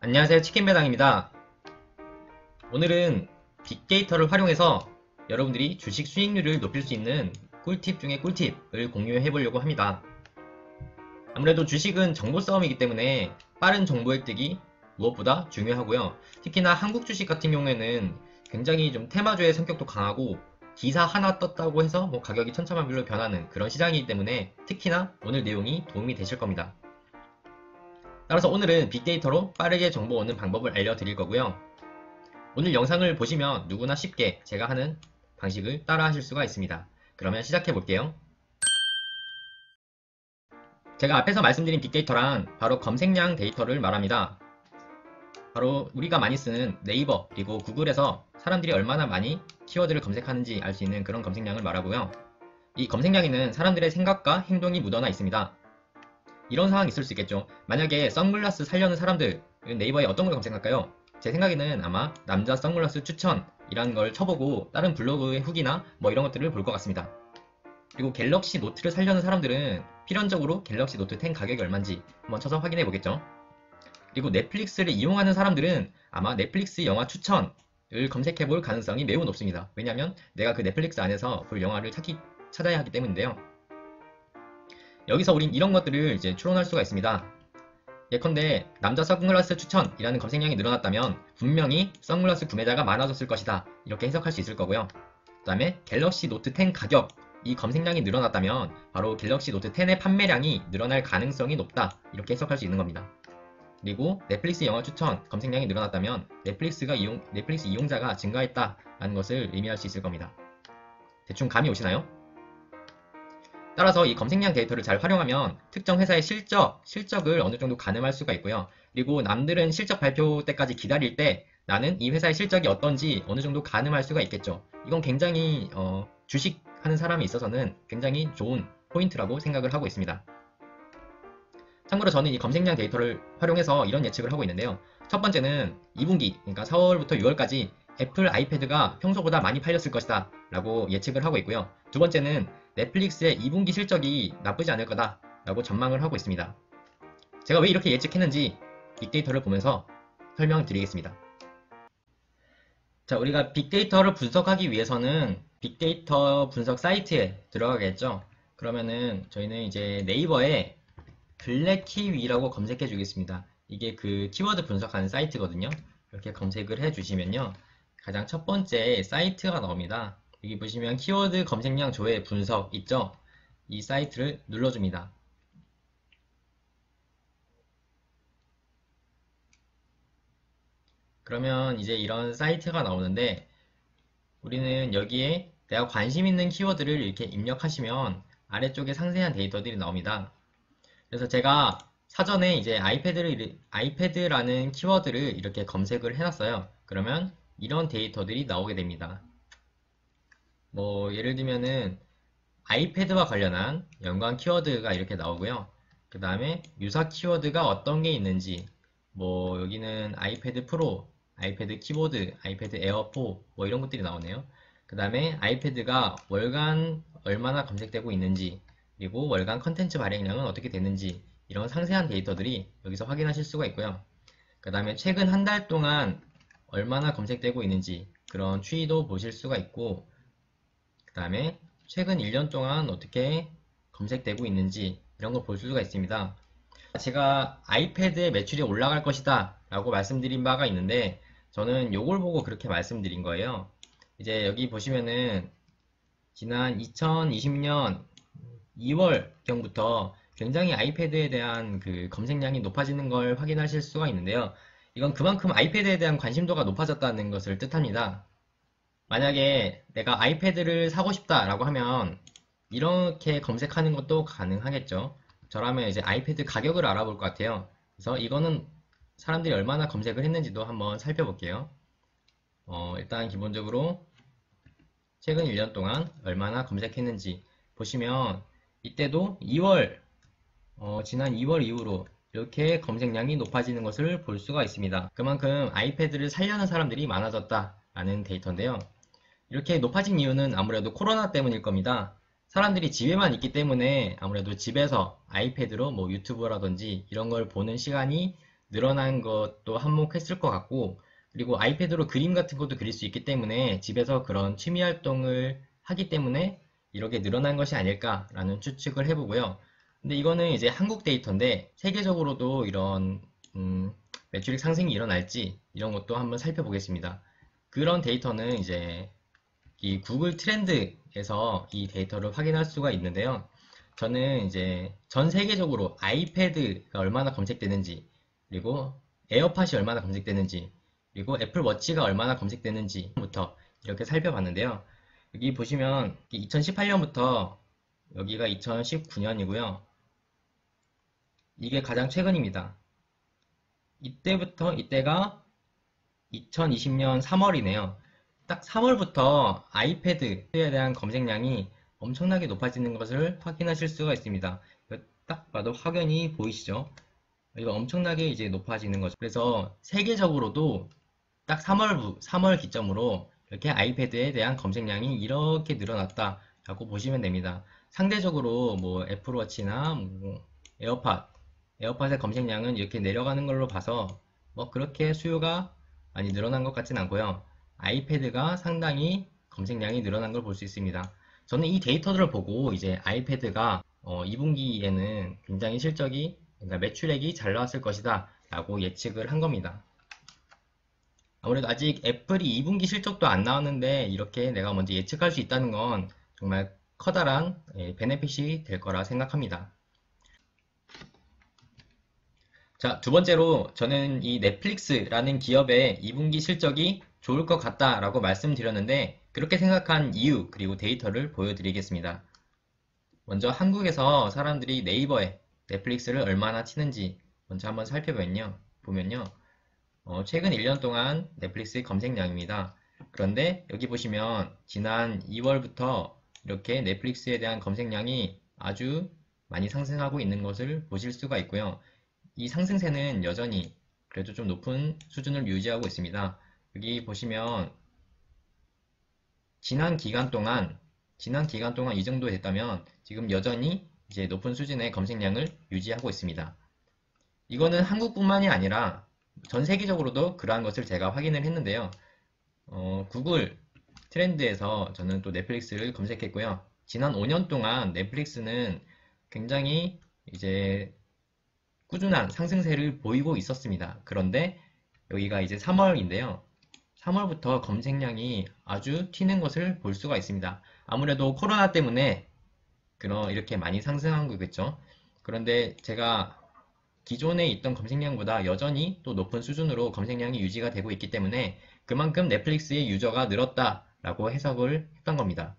안녕하세요, 치킨배당입니다. 오늘은 빅데이터를 활용해서 여러분들이 주식 수익률을 높일 수 있는 꿀팁 중에 꿀팁을 공유해 보려고 합니다. 아무래도 주식은 정보 싸움이기 때문에 빠른 정보 획득이 무엇보다 중요하고요. 특히나 한국 주식 같은 경우에는 굉장히 좀 테마주의 성격도 강하고 기사 하나 떴다고 해서 가격이 천차만별로 변하는 그런 시장이기 때문에 특히나 오늘 내용이 도움이 되실 겁니다. 따라서 오늘은 빅데이터로 빠르게 정보 얻는 방법을 알려드릴 거고요. 오늘 영상을 보시면 누구나 쉽게 제가 하는 방식을 따라 하실 수가 있습니다. 그러면 시작해 볼게요. 제가 앞에서 말씀드린 빅데이터란 바로 검색량 데이터를 말합니다. 바로 우리가 많이 쓰는 네이버 그리고 구글에서 사람들이 얼마나 많이 키워드를 검색하는지 알 수 있는 그런 검색량을 말하고요. 이 검색량에는 사람들의 생각과 행동이 묻어나 있습니다. 이런 상황이 있을 수 있겠죠. 만약에 선글라스 사려는 사람들은 네이버에 어떤 걸 검색할까요? 제 생각에는 아마 남자 선글라스 추천이라는 걸 쳐보고 다른 블로그의 후기나 이런 것들을 볼 것 같습니다. 그리고 갤럭시 노트를 사려는 사람들은 필연적으로 갤럭시 노트 10 가격이 얼마인지 한번 쳐서 확인해 보겠죠. 그리고 넷플릭스를 이용하는 사람들은 아마 넷플릭스 영화 추천을 검색해 볼 가능성이 매우 높습니다. 왜냐하면 내가 그 넷플릭스 안에서 볼 영화를 찾아야 하기 때문인데요. 여기서 우린 이런 것들을 이제 추론할 수가 있습니다. 예컨대 남자 선글라스 추천이라는 검색량이 늘어났다면 분명히 선글라스 구매자가 많아졌을 것이다, 이렇게 해석할 수 있을 거고요. 그 다음에 갤럭시 노트 10 가격, 이 검색량이 늘어났다면 바로 갤럭시 노트 10의 판매량이 늘어날 가능성이 높다, 이렇게 해석할 수 있는 겁니다. 그리고 넷플릭스 영화 추천 검색량이 늘어났다면 넷플릭스 이용자가 증가했다라는 것을 의미할 수 있을 겁니다. 대충 감이 오시나요? 따라서 이 검색량 데이터를 잘 활용하면 특정 회사의 실적을 어느 정도 가늠할 수가 있고요. 그리고 남들은 실적 발표 때까지 기다릴 때 나는 이 회사의 실적이 어떤지 어느 정도 가늠할 수가 있겠죠. 이건 굉장히 주식하는 사람에 있어서는 굉장히 좋은 포인트라고 생각을 하고 있습니다. 참고로 저는 이 검색량 데이터를 활용해서 이런 예측을 하고 있는데요. 첫 번째는 2분기, 그러니까 4월부터 6월까지 애플 아이패드가 평소보다 많이 팔렸을 것이다 라고 예측을 하고 있고요. 두 번째는 넷플릭스의 2분기 실적이 나쁘지 않을 거다 라고 전망을 하고 있습니다. 제가 왜 이렇게 예측했는지 빅데이터를 보면서 설명드리겠습니다. 자, 우리가 빅데이터를 분석하기 위해서는 빅데이터 분석 사이트에 들어가겠죠. 그러면은 저희는 이제 네이버에 블랙키위라고 검색해 주겠습니다. 이게 그 키워드 분석하는 사이트거든요. 이렇게 검색을 해 주시면요, 가장 첫 번째 사이트가 나옵니다. 여기 보시면 키워드 검색량 조회 분석 있죠? 이 사이트를 눌러줍니다. 그러면 이제 이런 사이트가 나오는데 우리는 여기에 내가 관심 있는 키워드를 이렇게 입력하시면 아래쪽에 상세한 데이터들이 나옵니다. 그래서 제가 사전에 이제 아이패드라는 키워드를 이렇게 검색을 해놨어요. 그러면 이런 데이터들이 나오게 됩니다. 예를 들면은 아이패드와 관련한 연관 키워드가 이렇게 나오고요. 그 다음에 유사 키워드가 어떤 게 있는지, 여기는 아이패드 프로, 아이패드 키보드, 아이패드 에어4 이런 것들이 나오네요. 그 다음에 아이패드가 월간 얼마나 검색되고 있는지, 그리고 월간 컨텐츠 발행량은 어떻게 되는지, 이런 상세한 데이터들이 여기서 확인하실 수가 있고요. 그 다음에 최근 한 달 동안 얼마나 검색되고 있는지 그런 추이도 보실 수가 있고, 그 다음에 최근 1년 동안 어떻게 검색되고 있는지 이런 걸 볼 수가 있습니다. 제가 아이패드의 매출이 올라갈 것이다 라고 말씀드린 바가 있는데 저는 요걸 보고 그렇게 말씀드린 거예요. 이제 여기 보시면은 지난 2020년 2월경부터 굉장히 아이패드에 대한 그 검색량이 높아지는 걸 확인하실 수가 있는데요. 이건 그만큼 아이패드에 대한 관심도가 높아졌다는 것을 뜻합니다. 만약에 내가 아이패드를 사고 싶다 라고 하면 이렇게 검색하는 것도 가능하겠죠. 저라면 이제 아이패드 가격을 알아볼 것 같아요. 그래서 이거는 사람들이 얼마나 검색을 했는지도 한번 살펴볼게요. 일단 기본적으로 최근 1년 동안 얼마나 검색했는지 보시면 이때도 지난 2월 이후로 이렇게 검색량이 높아지는 것을 볼 수가 있습니다. 그만큼 아이패드를 사려는 사람들이 많아졌다라는 데이터인데요. 이렇게 높아진 이유는 아무래도 코로나 때문일 겁니다. 사람들이 집에만 있기 때문에 아무래도 집에서 아이패드로 유튜브라든지 이런 걸 보는 시간이 늘어난 것도 한몫했을 것 같고, 그리고 아이패드로 그림 같은 것도 그릴 수 있기 때문에 집에서 그런 취미 활동을 하기 때문에 이렇게 늘어난 것이 아닐까라는 추측을 해보고요. 근데 이거는 이제 한국 데이터인데 세계적으로도 이런 매출액 상승이 일어날지 이런 것도 한번 살펴보겠습니다. 그런 데이터는 이제 이 구글 트렌드에서 이 데이터를 확인할 수가 있는데요. 저는 이제 전 세계적으로 아이패드가 얼마나 검색되는지, 그리고 에어팟이 얼마나 검색되는지, 그리고 애플워치가 얼마나 검색되는지부터 이렇게 살펴봤는데요. 여기 보시면 2018년부터 여기가 2019년이고요. 이게 가장 최근입니다. 이때가 2020년 3월이네요. 딱 3월부터 아이패드에 대한 검색량이 엄청나게 높아지는 것을 확인하실 수가 있습니다. 딱 봐도 확연히 보이시죠? 이거 엄청나게 이제 높아지는 거죠. 그래서 세계적으로도 딱 3월 기점으로 이렇게 아이패드에 대한 검색량이 이렇게 늘어났다라고 보시면 됩니다. 상대적으로 뭐 애플워치나 뭐 에어팟의 검색량은 이렇게 내려가는 걸로 봐서 뭐 그렇게 수요가 많이 늘어난 것 같진 않고요. 아이패드가 상당히 검색량이 늘어난 걸 볼 수 있습니다. 저는 이 데이터들을 보고 이제 아이패드가 2분기에는 굉장히 실적이, 그러니까 매출액이 잘 나왔을 것이다 라고 예측을 한 겁니다. 아무래도 아직 애플이 2분기 실적도 안 나왔는데 이렇게 내가 먼저 예측할 수 있다는 건 정말 커다란 베네핏이 될 거라 생각합니다. 자, 두 번째로 저는 이 넷플릭스라는 기업의 2분기 실적이 좋을 것 같다라고 말씀드렸는데 그렇게 생각한 이유 그리고 데이터를 보여드리겠습니다. 먼저 한국에서 사람들이 네이버에 넷플릭스를 얼마나 치는지 먼저 한번 살펴보면요. 최근 1년 동안 넷플릭스 검색량입니다. 그런데 여기 보시면 지난 2월부터 이렇게 넷플릭스에 대한 검색량이 아주 많이 상승하고 있는 것을 보실 수가 있고요. 이 상승세는 여전히 그래도 좀 높은 수준을 유지하고 있습니다. 여기 보시면 지난 기간 동안 이 정도 됐다면 지금 여전히 이제 높은 수준의 검색량을 유지하고 있습니다. 이거는 한국뿐만이 아니라 전 세계적으로도 그러한 것을 제가 확인을 했는데요. 구글 트렌드에서 저는 또 넷플릭스를 검색했고요. 지난 5년 동안 넷플릭스는 굉장히 이제 꾸준한 상승세를 보이고 있었습니다. 그런데 여기가 이제 3월인데요. 3월부터 검색량이 아주 튀는 것을 볼 수가 있습니다. 아무래도 코로나 때문에 이렇게 많이 상승한 거겠죠. 그런데 제가 기존에 있던 검색량보다 여전히 또 높은 수준으로 검색량이 유지가 되고 있기 때문에 그만큼 넷플릭스의 유저가 늘었다라고 해석을 했던 겁니다.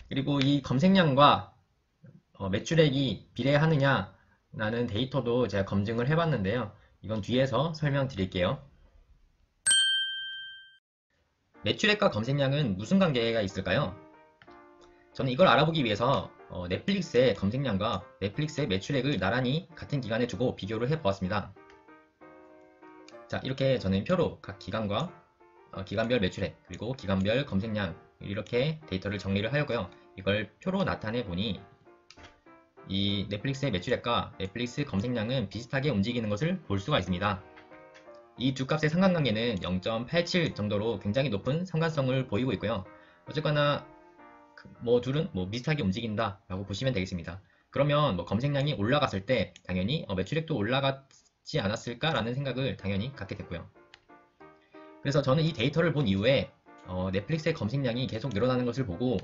그리고 이 검색량과 매출액이 비례하느냐라는 데이터도 제가 검증을 해봤는데요. 이건 뒤에서 설명드릴게요. 매출액과 검색량은 무슨 관계가 있을까요? 저는 이걸 알아보기 위해서 넷플릭스의 검색량과 넷플릭스의 매출액을 나란히 같은 기간에 두고 비교를 해보았습니다. 자, 이렇게 저는 표로 각 기간과 기간별 매출액 그리고 기간별 검색량 이렇게 데이터를 정리를 하였고요. 이걸 표로 나타내 보니 이 넷플릭스의 매출액과 넷플릭스 검색량은 비슷하게 움직이는 것을 볼 수가 있습니다. 이 두 값의 상관관계는 0.87 정도로 굉장히 높은 상관성을 보이고 있고요. 어쨌거나 둘은 비슷하게 움직인다 라고 보시면 되겠습니다. 그러면 검색량이 올라갔을 때 당연히 매출액도 올라갔지 않았을까 라는 생각을 당연히 갖게 됐고요. 그래서 저는 이 데이터를 본 이후에 넷플릭스의 검색량이 계속 늘어나는 것을 보고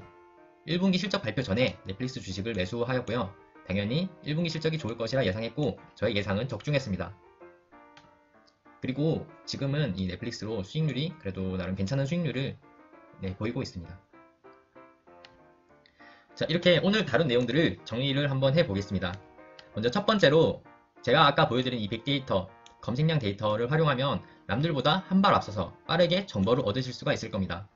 1분기 실적 발표 전에 넷플릭스 주식을 매수하였고요. 당연히 1분기 실적이 좋을 것이라 예상했고 저의 예상은 적중했습니다. 그리고 지금은 이 넷플릭스로 수익률이 그래도 나름 괜찮은 수익률을 보이고 있습니다. 자, 이렇게 오늘 다룬 내용들을 정리를 한번 해보겠습니다. 먼저 첫 번째로 제가 아까 보여드린 이 빅데이터, 검색량 데이터를 활용하면 남들보다 한 발 앞서서 빠르게 정보를 얻으실 수가 있을 겁니다.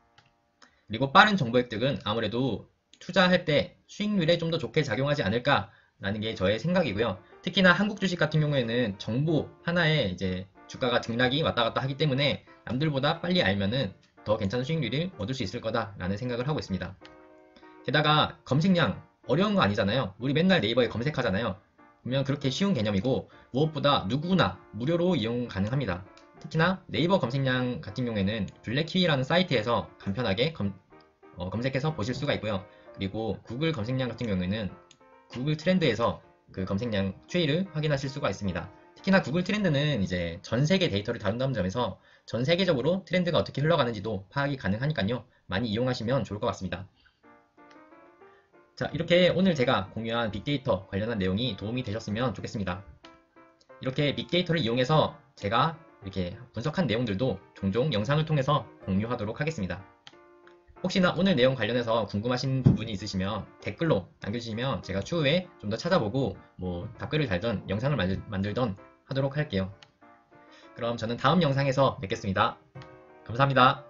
그리고 빠른 정보 획득은 아무래도 투자할 때 수익률에 좀 더 좋게 작용하지 않을까라는 게 저의 생각이고요. 특히나 한국 주식 같은 경우에는 정보 하나에 이제 주가가 등락이 왔다 갔다 하기 때문에 남들보다 빨리 알면은 더 괜찮은 수익률을 얻을 수 있을 거다라는 생각을 하고 있습니다. 게다가 검색량 어려운 거 아니잖아요. 우리 맨날 네이버에 검색하잖아요. 보면 그렇게 쉬운 개념이고 무엇보다 누구나 무료로 이용 가능합니다. 특히나 네이버 검색량 같은 경우에는 블랙키위라는 사이트에서 간편하게 검색해서 보실 수가 있고요. 그리고 구글 검색량 같은 경우에는 구글 트렌드에서 그 검색량 추이를 확인하실 수가 있습니다. 특히나 구글 트렌드는 이제 전 세계 데이터를 다룬다는 점에서 전 세계적으로 트렌드가 어떻게 흘러가는지도 파악이 가능하니까요. 많이 이용하시면 좋을 것 같습니다. 자, 이렇게 오늘 제가 공유한 빅데이터 관련한 내용이 도움이 되셨으면 좋겠습니다. 이렇게 빅데이터를 이용해서 제가 이렇게 분석한 내용들도 종종 영상을 통해서 공유하도록 하겠습니다. 혹시나 오늘 내용 관련해서 궁금하신 부분이 있으시면 댓글로 남겨주시면 제가 추후에 좀 더 찾아보고 뭐 답글을 달던 영상을 만들던 하도록 할게요. 그럼 저는 다음 영상에서 뵙겠습니다. 감사합니다.